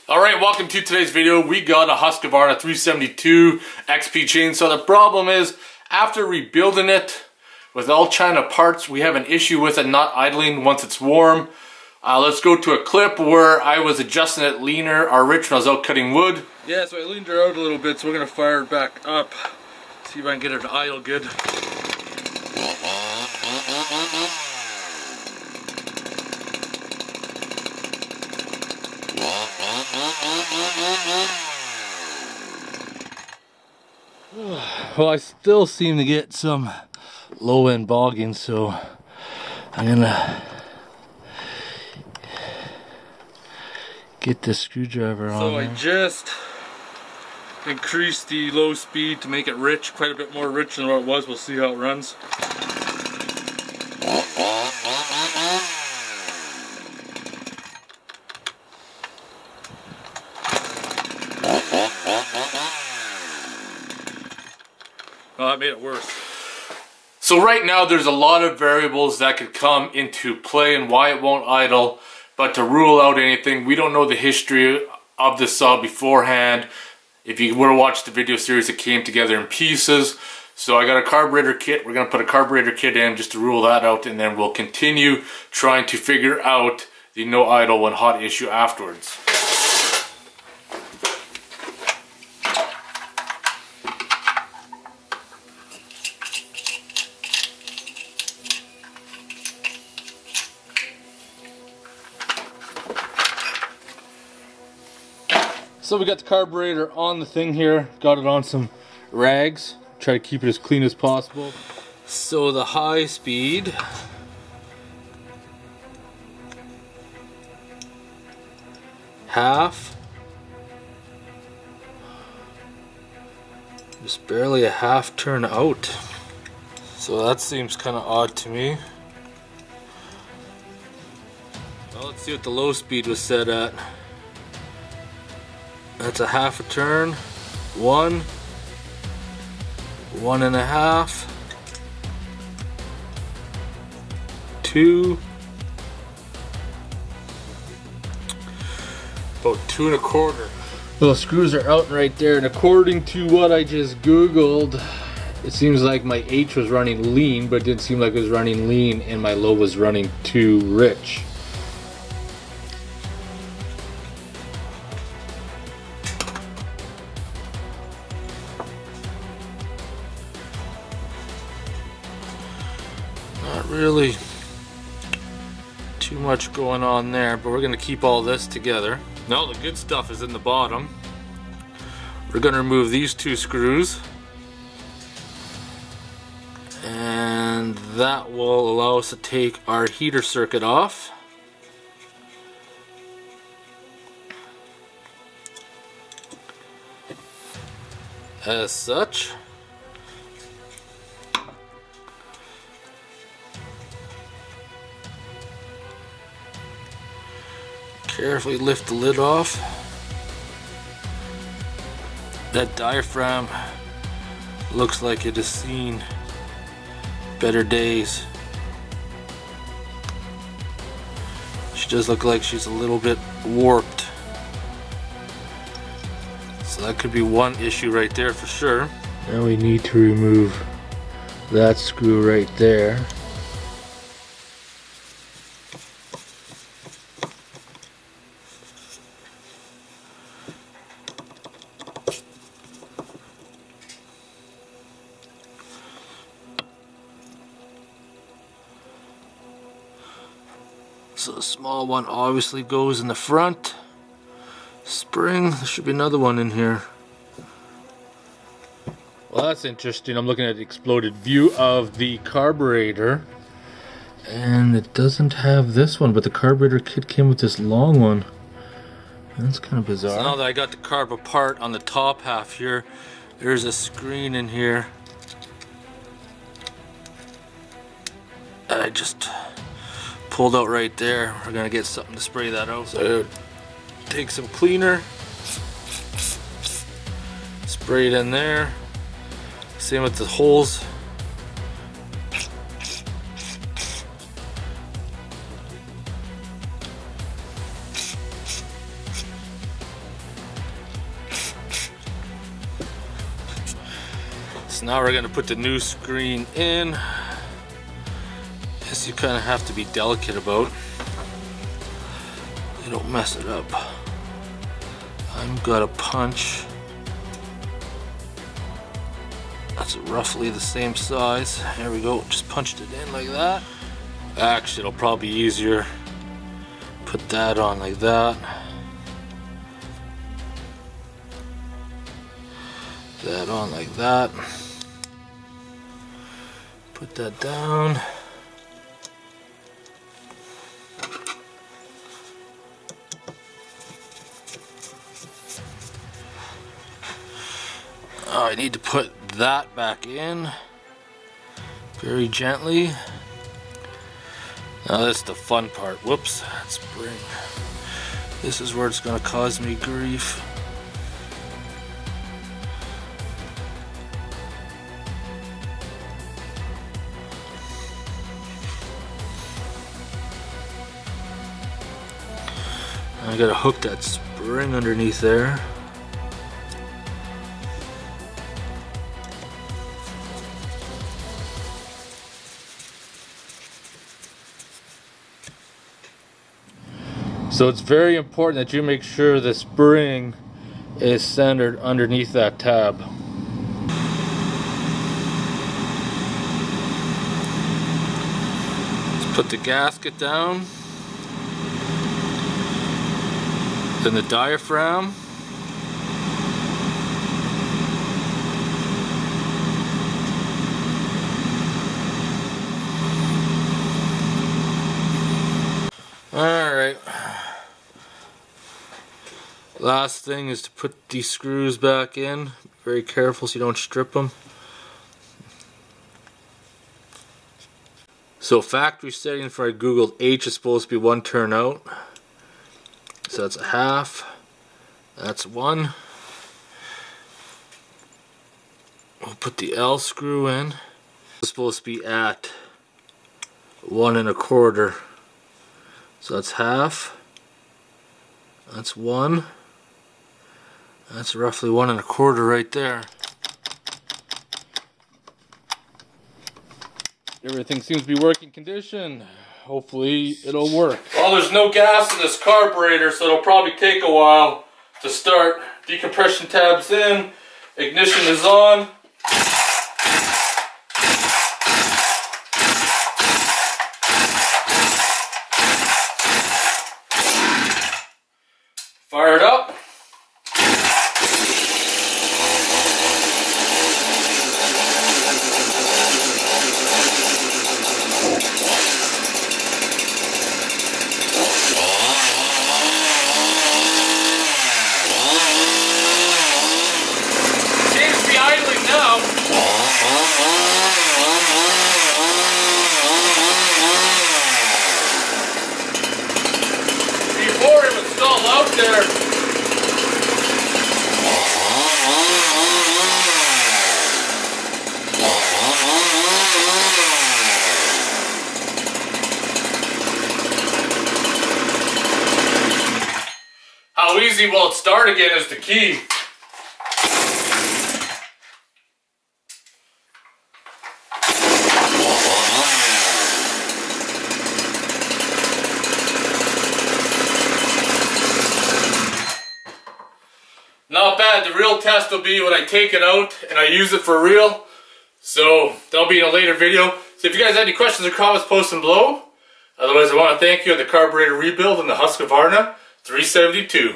Alright, welcome to today's video. We got a Husqvarna 372 XP chainsaw. The problem is, after rebuilding it with all China parts, we have an issue with it not idling once it's warm. Let's go to a clip where I was adjusting it leaner. Our Rich was out cutting wood. Yeah, so I leaned her out a little bit, so we're going to fire it back up. See if I can get her to idle good. Well, I still seem to get some low end bogging, so I'm gonna get the screwdriver on. So I just increased the low speed to make it rich, quite a bit more rich than what it was. We'll see how it runs. Oh, that made it worse. So right now there's a lot of variables that could come into play and why it won't idle, but to rule out anything, we don't know the history of the saw beforehand. If you were to watch the video series, it came together in pieces. So I got a carburetor kit. We're going to put a carburetor kit in just to rule that out, and then we'll continue trying to figure out the no idle when hot issue afterwards. So we got the carburetor on the thing here, got it on some rags, try to keep it as clean as possible. So the high speed, half, just barely a half turn out. So that seems kind of odd to me. Well, let's see what the low speed was set at. That's a half a turn, 1, 1.5, 2, about 2 1/4. Little screws are out right there, and according to what I just Googled, it seems like my H was running lean, but it didn't seem like it was running lean, and my low was running too rich. Not really too much going on there, but we're going to keep all this together. Now the good stuff is in the bottom. We're going to remove these 2 screws, and that will allow us to take our heater circuit off. As such. Carefully lift the lid off. That diaphragm looks like it has seen better days. She does look like she's a little bit warped. So that could be one issue right there for sure. Now we need to remove that screw right there. So the small one obviously goes in the front spring. There should be another one in here. Well, that's interesting. I'm looking at the exploded view of the carburetor, and it doesn't have this one, but the carburetor kit came with this long one. That's kind of bizarre. So now that I got the carb apart on the top half here, there's a screen in here. I just pulled out right there. We're gonna get something to spray that out. So take some cleaner, spray it in there. Same with the holes. So now we're gonna put the new screen in. This you kind of have to be delicate about. You don't mess it up. I've got a punch. That's roughly the same size. There we go, just punched it in like that. Actually, it'll probably be easier. Put that on like that. That on like that. Put that down. Oh, I need to put that back in very gently. Now that's the fun part. Whoops, that spring. This is where it's going to cause me grief. I gotta hook that spring underneath there. So it's very important that you make sure the spring is centered underneath that tab. Let's put the gasket down. Then the diaphragm. Alright. Last thing is to put these screws back in. Be very careful so you don't strip them. So factory setting for I googled, H is supposed to be 1 turn out. So that's a half. That's 1. We'll put the L screw in. It's supposed to be at 1 1/4. So that's half. That's 1. That's roughly 1 1/4 right there. Everything seems to be working condition. Hopefully it'll work. Well, there's no gas in this carburetor, so it'll probably take a while to start. Decompression tab's in, ignition is on. Fire it up. Out there. How easy will it start again is the key. Not bad. The real test will be when I take it out and I use it for real. So that'll be in a later video. So if you guys have any questions or comments, post them below. Otherwise, I want to thank you on the carburetor rebuild in the Husqvarna 372.